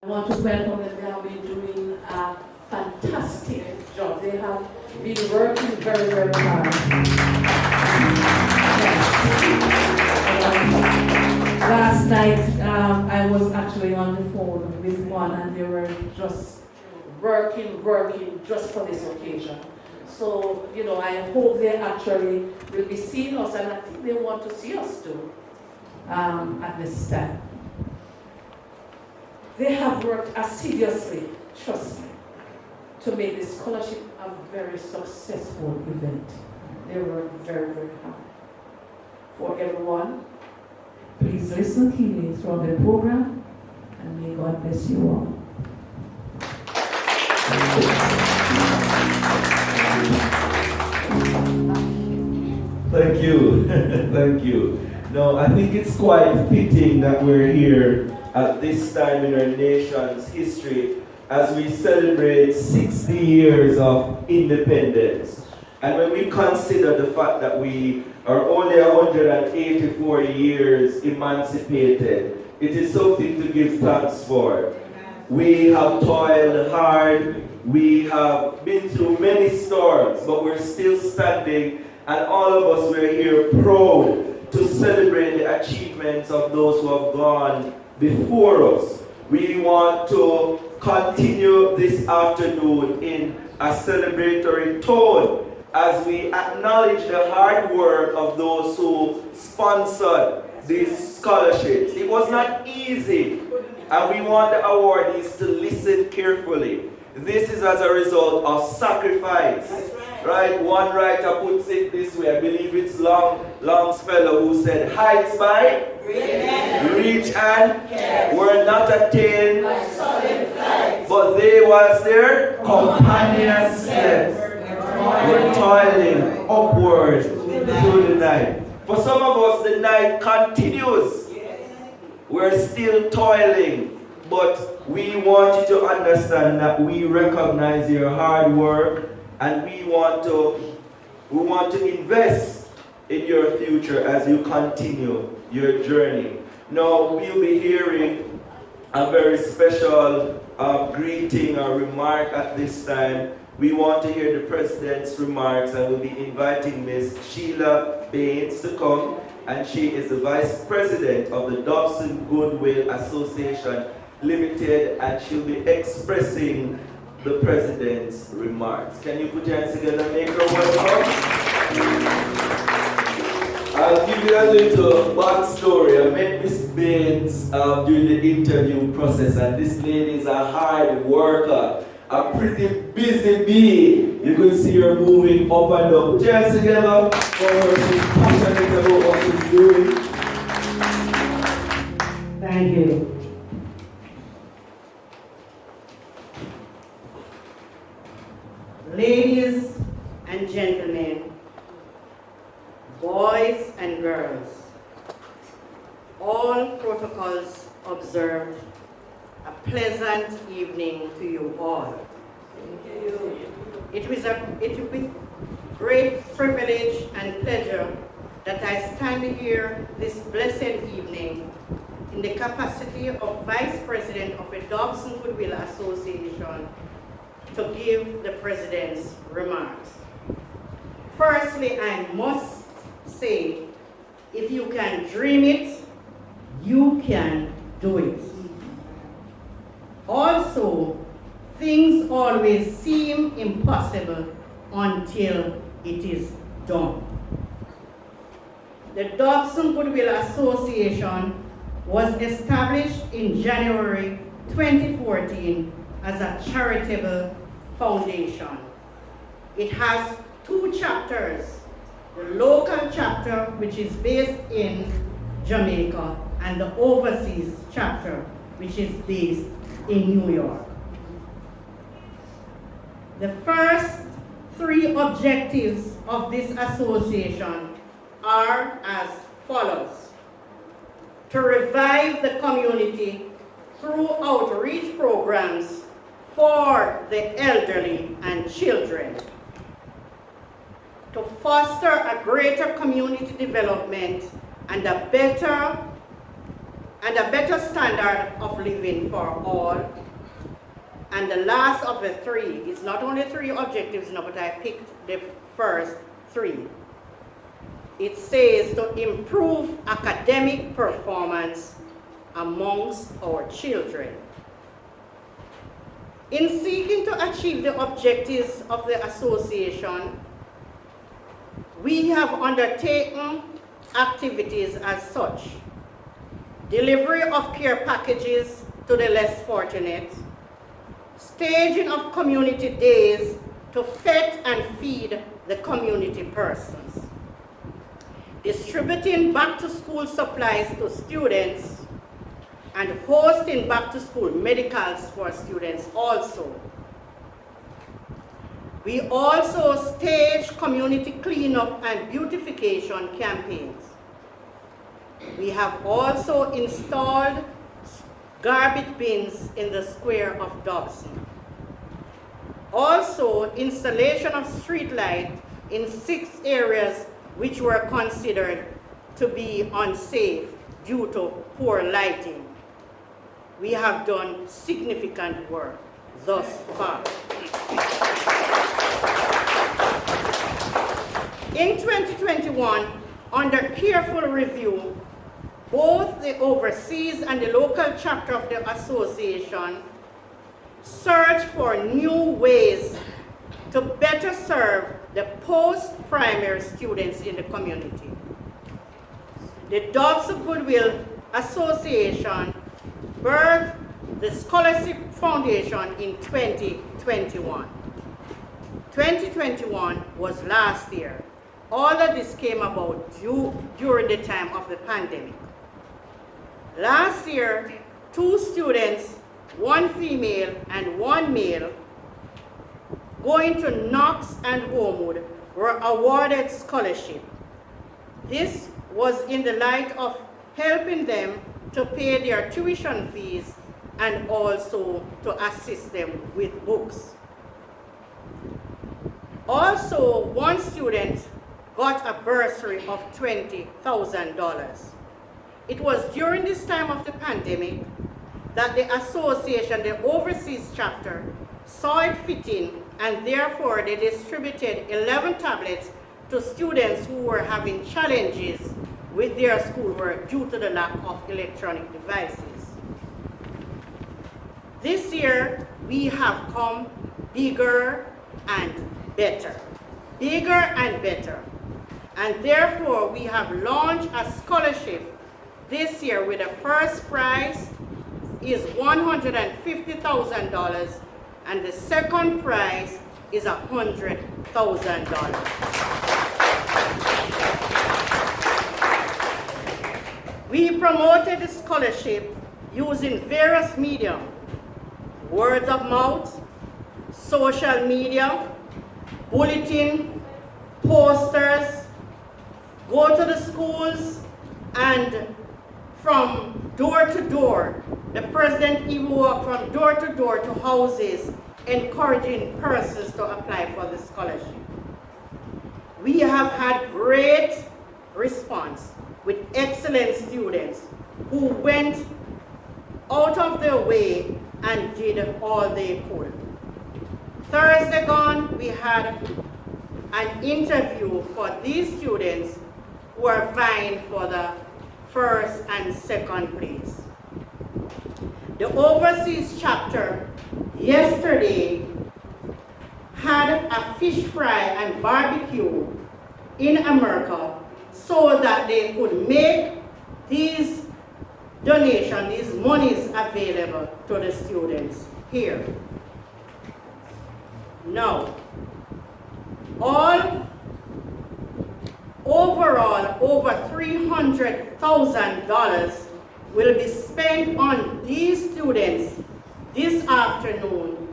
I want to welcome them. They have been doing a fantastic job. They have been working very, very hard. Last night, I was actually on the phone with one, and they were just working just for this occasion. So, I hope they actually will be seeing us, and I think they want to see us too at this time. They have worked assiduously, trust me, to make this scholarship a very successful event. They worked very, very hard. For everyone, please listen keenly throughout the program, and may God bless you all. Thank you. Thank you. No, I think it's quite fitting that we're here at this time in our nation's history as we celebrate 60 years of independence. And when we consider the fact that we are only 184 years emancipated, it is something to give thanks for. We have toiled hard, we have been through many storms, but we're still standing, and all of us were here proud to celebrate the achievements of those who have gone before us. We want to continue this afternoon in a celebratory tone as we acknowledge the hard work of those who sponsored these scholarships. It was not easy, and we want the awardees to listen carefully. This is as a result of sacrifice. Right? One writer puts it this way, I believe it's Longfellow, who said, heights by reach and were not attained, but they was their companions slept, were toiling upward through the night. For some of us, the night continues. We're still toiling, but we want you to understand that we recognize your hard work, and we want to invest in your future as you continue your journey. Now, we'll be hearing a very special greeting or remark at this time. We want to hear the President's remarks, and we'll be inviting Ms. Sheila Baines to come, and she is the Vice President of the Dobson Goodwill Association Limited, and she'll be expressing the President's remarks. Can you put your hands together and make her welcome? I'll give you a little backstory. I met Miss Baines during the interview process, and this lady is a hard worker, a pretty busy bee. You can see her moving up and down. Put your hands together for her. She's passionate about what she's doing. Thank you. Ladies and gentlemen, boys and girls, all protocols observed, a pleasant evening to you all. Thank you. It was with great privilege and pleasure that I stand here this blessed evening in the capacity of Vice President of the Dobson Goodwill Association to give the President's remarks. Firstly, I must say, if you can dream it, you can do it. Also, things always seem impossible until it is done. The Dobson Goodwill Association was established in January 2014 as a charitable foundation. It has two chapters, the local chapter, which is based in Jamaica, and the overseas chapter, which is based in New York. The first three objectives of this association are as follows: to revive the community through outreach programs for the elderly and children, to foster a greater community development and a better and a better standard of living for all. And the last of the three, it's not only three objectives, no, but I picked the first three. It says to improve academic performance amongst our children. In seeking to achieve the objectives of the association, we have undertaken activities as such: delivery of care packages to the less fortunate, staging of community days to feed and feed the community persons, distributing back-to-school supplies to students, and hosting back-to-school medicals for students also. We also stage community cleanup and beautification campaigns. We have also installed garbage bins in the square of Dobson. Also, installation of street light in 6 areas which were considered to be unsafe due to poor lighting. We have done significant work thus far. In 2021, under careful review, both the overseas and the local chapter of the association search for new ways to better serve the post-primary students in the community. The Dobson Goodwill Association birthed the Scholarship Foundation in 2021. 2021 was last year. All of this came about during the time of the pandemic. Last year, 2 students, 1 female and 1 male, going to Knox and Homewood, were awarded scholarship. This was in the light of helping them to pay their tuition fees and also to assist them with books. Also, 1 student got a bursary of $20,000. It was during this time of the pandemic that the association, the overseas chapter, saw it fitting, and therefore they distributed 11 tablets to students who were having challenges with their schoolwork due to the lack of electronic devices. This year, we have come bigger and better. Bigger and better. And therefore, we have launched a scholarship this year with the first prize is $150,000 and the second prize is $100,000. We promoted the scholarship using various media: word of mouth, social media, bulletin, posters, go to the schools, and from door to door. The president even walked from door to door to houses, encouraging persons to apply for the scholarship. We have had great response with excellent students who went out of their way and did all they could. Thursday gone, we had an interview for these students who are vying for the first and second place. The overseas chapter yesterday had a fish fry and barbecue in America so that they could make these donations, these monies available to the students here. Now, overall, over $300,000 will be spent on these students this afternoon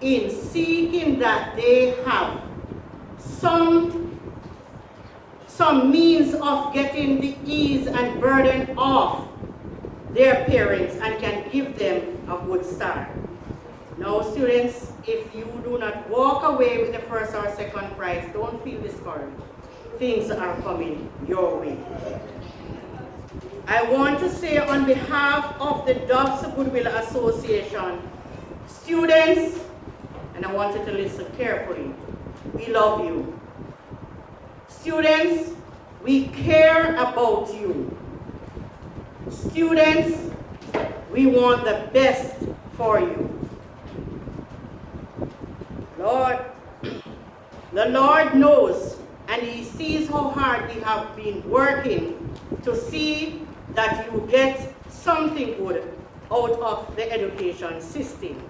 in seeking that they have some means of getting the ease and burden off their parents and can give them a good start. Now, students, if you do not walk away with the first or second prize, don't feel discouraged. Things are coming your way. I want to say on behalf of the Dobbs Goodwill Association, students, and I want you to listen carefully, we love you. Students, we care about you. Students, we want the best for you. Lord, the Lord knows and He sees how hard we have been working to see that you get something good out of the education system.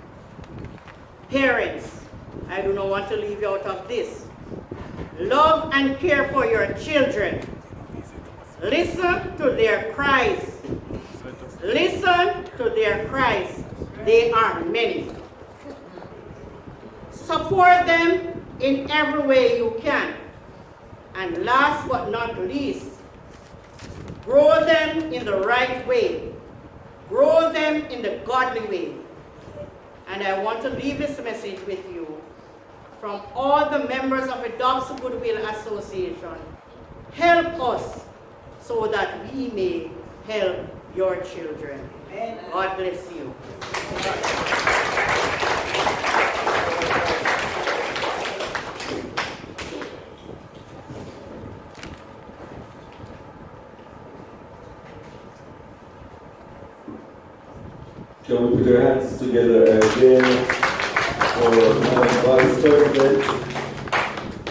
Parents, I do not want to leave you out of this. Love and care for your children. Listen to their cries. Listen to their cries. They are many. Support them in every way you can. And last but not least, grow them in the right way. Grow them in the godly way. And I want to leave this message with you from all the members of the Dobbs Goodwill Association. Help us so that we may help your children. God bless you. Can we put our hands together again for Vice President?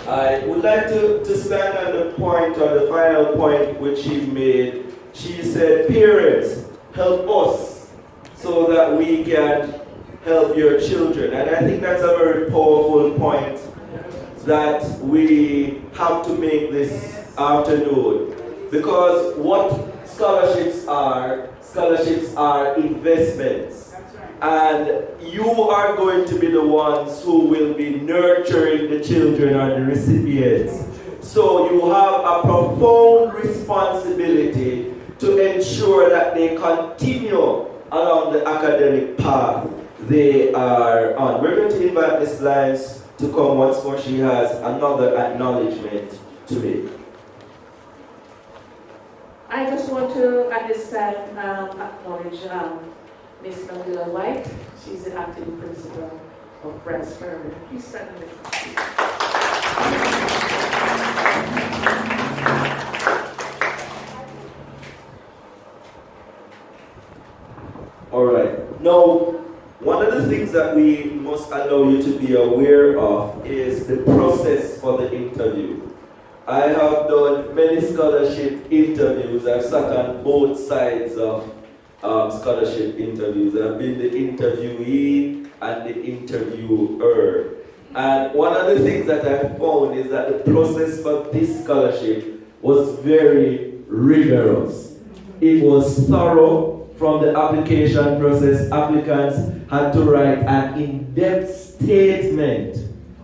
I would like to stand on the point, on the final point which she made. She said, parents, help us so that we can help your children. And I think that's a very powerful point that we have to make this afternoon. Because what scholarships are investments. And you are going to be the ones who will be nurturing the children or the recipients. So you have a profound responsibility to ensure that they continue along the academic path they are on. We're going to invite Ms. Lyons to come once more. She has another acknowledgement to make. I just want to, at this time, acknowledge Ms. Manila White. She's the acting principal of Bransford. Please stand with us. All right. Now, one of the things that we must allow you to be aware of is the process for the interview. I have done many scholarship interviews. I've sat on both sides of scholarship interviews. I've been the interviewee and the interviewer. And one of the things that I found is that the process for this scholarship was very rigorous. It was thorough. From the application process, applicants had to write an in-depth statement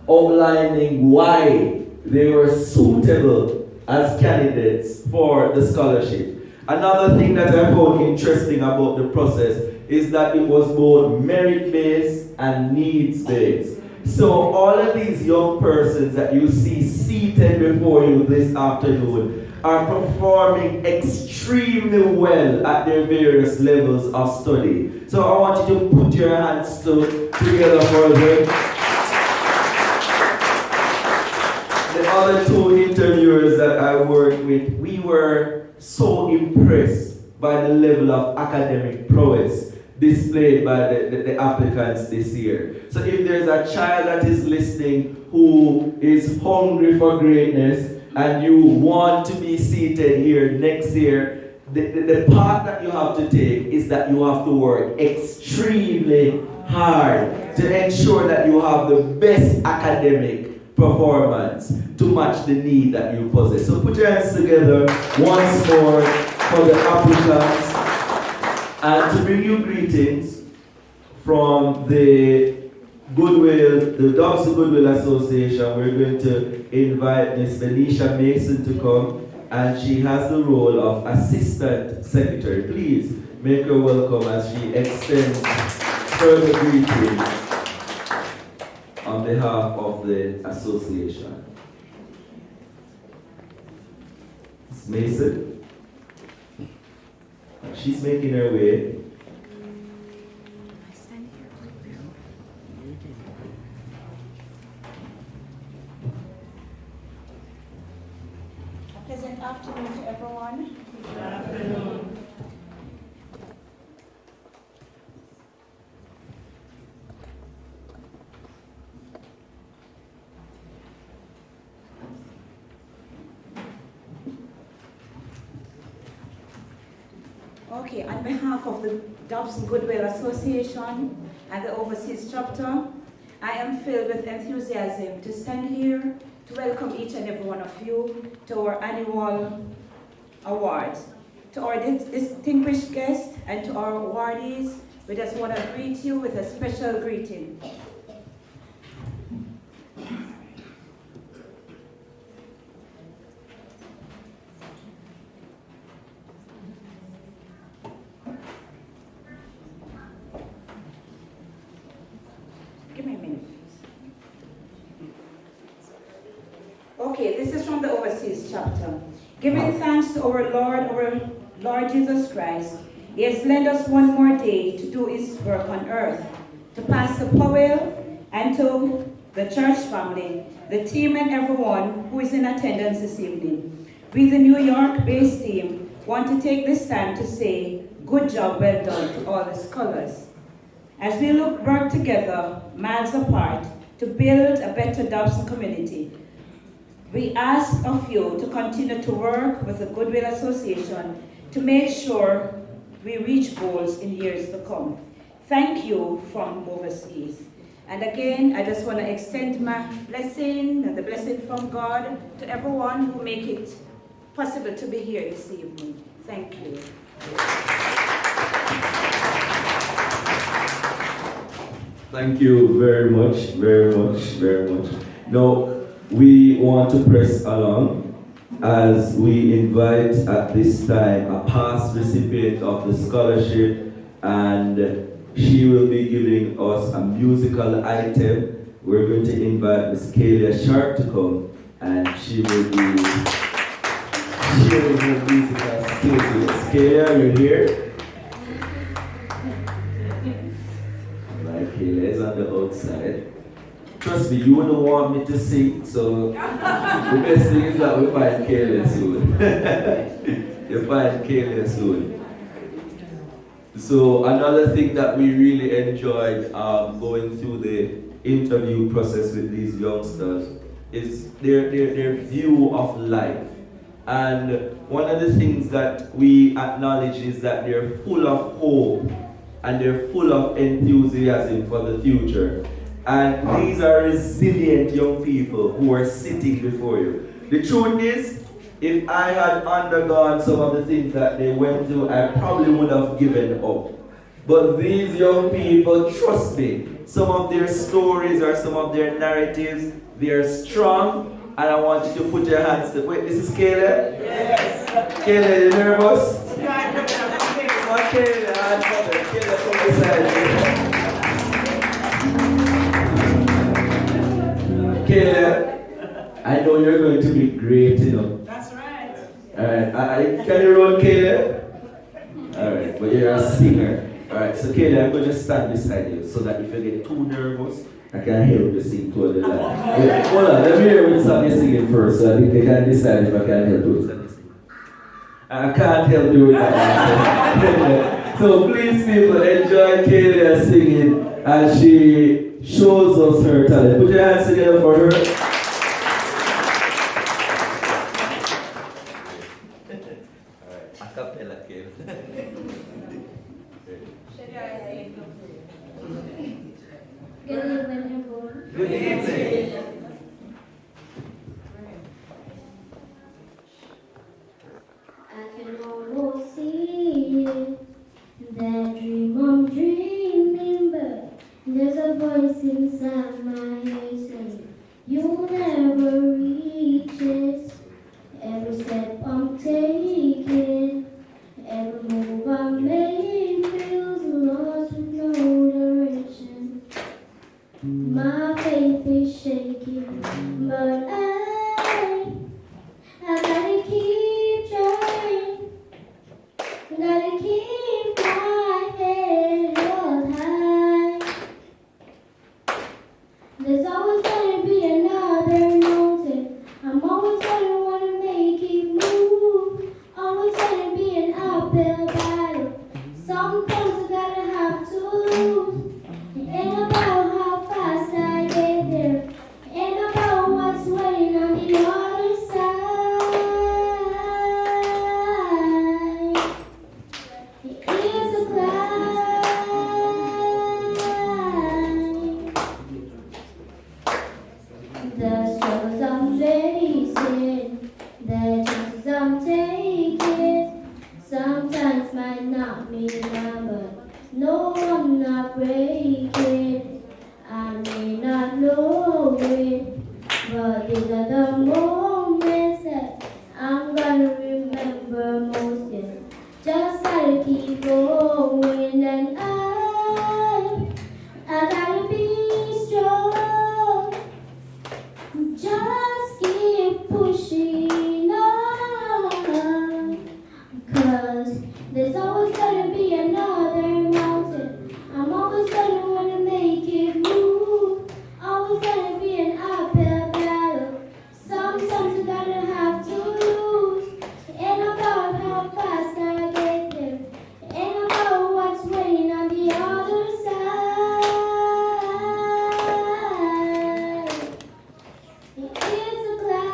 outlining why they were suitable as candidates for the scholarship. Another thing that I found interesting about the process is that it was both merit-based and needs-based. So all of these young persons that you see seated before you this afternoon are performing extremely well at their various levels of study. So I want you to put your hands together for them. The other two interviewers that I worked with, we were so impressed by the level of academic prowess displayed by the applicants this year. So if there's a child that is listening who is hungry for greatness and you want to be seated here next year, the part that you have to take is that you have to work extremely hard to ensure that you have the best academic performance to match the need that you possess. So put your hands together once more for the applicants. And to bring you greetings from the Goodwill, the Dobbs Goodwill Association, we're going to invite Ms. Felicia Mason to come, and she has the role of Assistant Secretary. Please make her welcome as she extends further greetings on behalf of the association. Ms. Mason. she's making her way. Pleasant afternoon to everyone. Good afternoon. Okay, on behalf of the Dobson Goodwill Association and the Overseas Chapter, I am filled with enthusiasm to stand here to welcome each and every one of you to our annual awards. To our distinguished guests and to our awardees, we just want to greet you with a special greeting. Give me a minute. Okay, this is from the Overseas Chapter. Giving thanks to our Lord Jesus Christ, He has lent us one more day to do His work on earth. To Pastor Powell and to the church family, the team and everyone who is in attendance this evening. We, the New York-based team, want to take this time to say, good job, well done to all the scholars. As we work together, miles apart, to build a better Dobson community, we ask of you to continue to work with the Goodwill Association to make sure we reach goals in years to come. Thank you from overseas. And again, I just want to extend my blessing and the blessing from God to everyone who make it possible to be here this evening. Thank you. Thank you very much, very much, very much. Now, we want to press along as we invite at this time a past recipient of the scholarship, and she will be giving us a musical item. We're going to invite Ms. Kayla Sharp to come, and she will be sharing her musical skills with us. Kayla, you're here? Kayla is on the outside. Trust me, you wouldn't want me to sing, so the best thing is that we find Kayla soon. You find Kayla soon. So another thing that we really enjoyed going through the interview process with these youngsters is their view of life. And one of the things that we acknowledge is that they're full of hope and they're full of enthusiasm for the future. And these are resilient young people who are sitting before you. The truth is, if I had undergone some of the things that they went through, I probably would have given up. But these young people, trust me, some of their stories or some of their narratives, they are strong. And I want you to put your hands to, wait, this is Kayla? Yes. Kayla, you nervous? Come on, Kayla, Kayla, come beside me. Kayla, I know you're going to be great, you know. That's right. Alright, can you run, Kayla? Alright, but you're a singer. Alright, so Kayla, I'm going to stand beside you so that if you get too nervous, I can help you sing toward the line. Wait, hold on, let me hear which song you're singing first so I think I can decide if I can help you with song you're singing. I can't help you with that. So please, people, enjoy Kayla singing as she shows us her talent. Put your hands together for her. Alright, a cappella, Kayla. Good evening, everyone. Good evening. I can almost see it, that dream I'm dreaming, but there's a voice inside my head saying, you'll never reach it. Every step I'm taking, every move I make feels lost with no direction. My faith is shaking, but I gotta keep trying, gotta keep There's always gonna be another mountain. I'm always gonna wanna make it move. Always gonna be an uphill battle. Sometimes I gotta have to lose. It ain't about how fast I get there. It ain't about what's waiting on the other side. It is a climb. The struggles I'm facing, the chances I'm taking, sometimes might not mean that, but no, I'm not breaking. I may not know it, but these are the moments that I'm gonna remember most. Yeah. Just gotta keep going, and I gotta be strong. Just keep pushing on, 'cause there's always gonna be another mountain. I'm always gonna wanna make it move. Always gonna be an uphill battle. Sometimes you gotta have to lose. It ain't about how fast I get there. It ain't about what's waiting on the other side. It is a climb.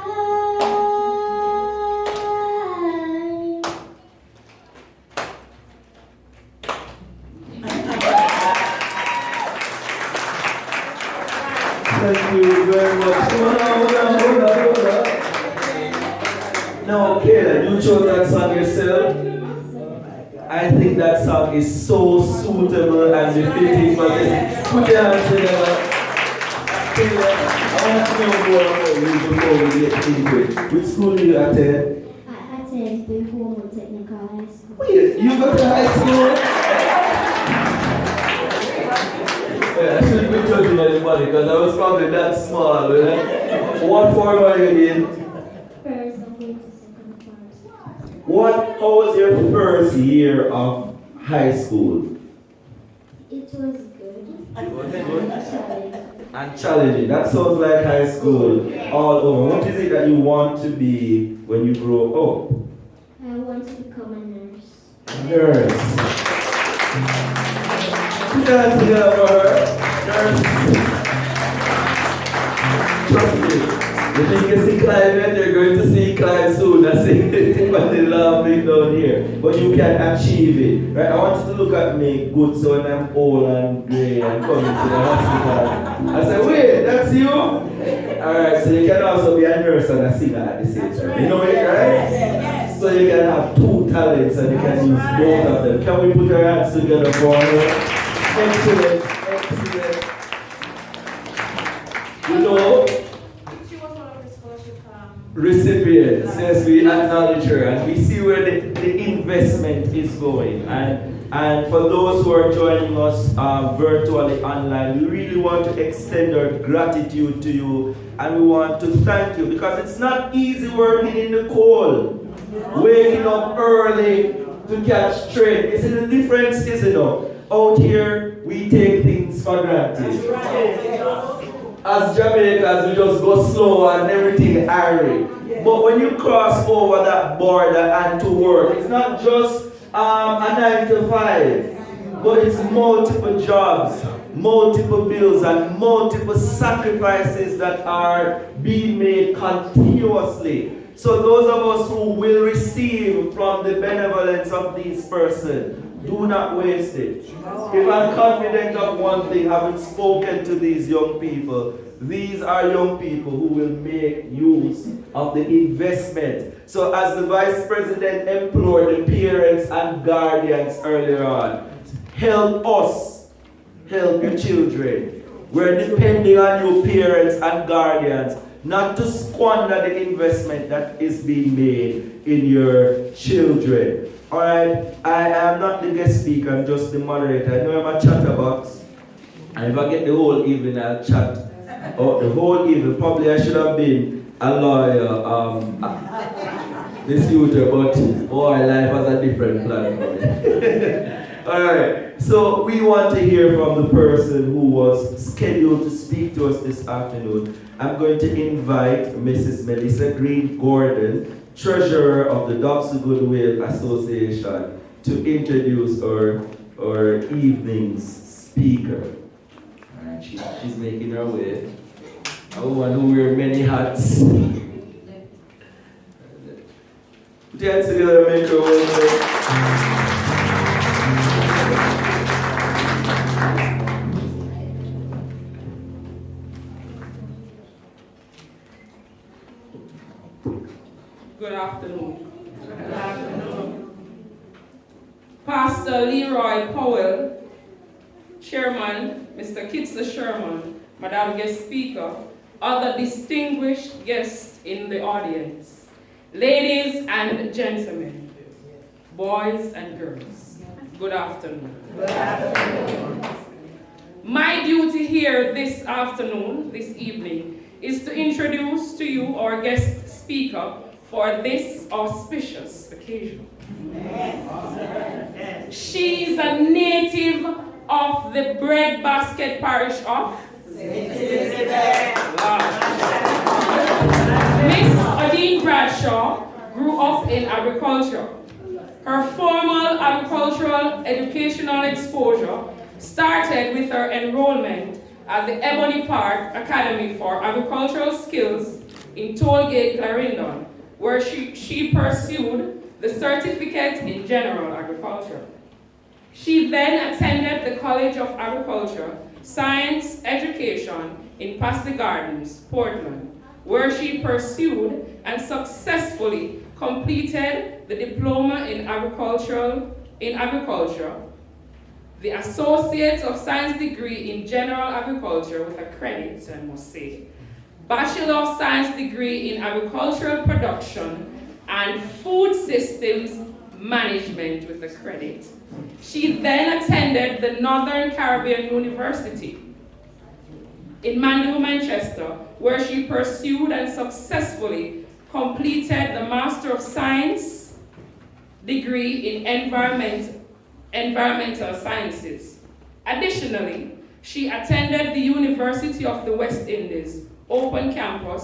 Thank you very much. Hold on. Now, Kayla, you chose that song yourself. I think that song is so suitable and befitting for this. Put your hands together. Kayla, I want to know more about you before we get into it. Which school do you attend? I attend Behomo Technical High School. Wait, you go to high school? Yeah, I shouldn't be judging anybody because I was probably that small. What form are you in? First, I'm going to second class. How was your first year of high school? It was good. Challenging. And challenging. That sounds like high school all over. What is it that you want to be when you grow up? I want to become a nurse. Nurse. Put your hands together for her. Nurse. Trust me. You think you see climate, you're going to see climb soon. That's it. But they love me down here. But you can achieve it. Right? I want you to look at me good so when I'm old and grey and coming to the hospital. I say, wait, that's you? Alright, so you can also be a nurse and a singer at the same time. You know it, right? Yes. So you can have two talents and you can use both of them. Can we put our hands together for her? Excellent. You know, She was one of the scholarship recipients, yes, we acknowledge her and we see where the investment is going. And for those who are joining us virtually online, we really want to extend our gratitude to you and we want to thank you because it's not easy working in the cold, waking up early to catch train. You see the difference is, out here we take things for granted. As Jamaicans, we just go slow and everything hurry. But when you cross over that border and to work, it's not just a 9 to 5, but it's multiple jobs, multiple bills, and multiple sacrifices that are being made continuously. So those of us who will receive from the benevolence of these persons, do not waste it. If I'm confident of one thing, having spoken to these young people, these are young people who will make use of the investment. So as the Vice President implored the parents and guardians earlier on, help us, help your children. We're depending on you parents and guardians not to squander the investment that is being made in your children. Alright, I am not the guest speaker, I'm just the moderator. I know I'm a chatterbox. And if I get the whole evening, I'll chat. Oh, the whole evening. Probably I should have been a lawyer, this future, but boy, life has a different plan for me. Alright, So we want to hear from the person who was scheduled to speak to us this afternoon. I'm going to invite Mrs. Melissa Green Gordon, Treasurer of the Dobson Goodwill Association, to introduce our evening's speaker. All right, she's making her way. A woman who wears many hats. Put your hands together, make her way. Good afternoon. Good afternoon. Pastor Leroy Powell, Chairman, Mr. Kitsa Sherman, Madam Guest Speaker, other distinguished guests in the audience, ladies and gentlemen, boys and girls, good afternoon. Good afternoon. My duty here this afternoon, this evening, is to introduce to you our guest speaker for this auspicious occasion. She is a native of the Breadbasket Parish of Miss Odine Bradshaw grew up in agriculture. Her formal agricultural educational exposure started with her enrollment at the Ebony Park Academy for Agricultural Skills in Tollgate, Clarendon, where she pursued the certificate in general agriculture. She then attended the College of Agriculture, Science Education in Paisley Gardens, Portland, where she pursued and successfully completed the Diploma in Agriculture, the Associate of Science degree in General Agriculture with a credit, I must say, Bachelor of Science degree in Agricultural Production and Food Systems Management with a credit. She then attended the Northern Caribbean University in Mandeville, Manchester, where she pursued and successfully completed the Master of Science degree in Environmental Sciences. Additionally, she attended the University of the West Indies Open Campus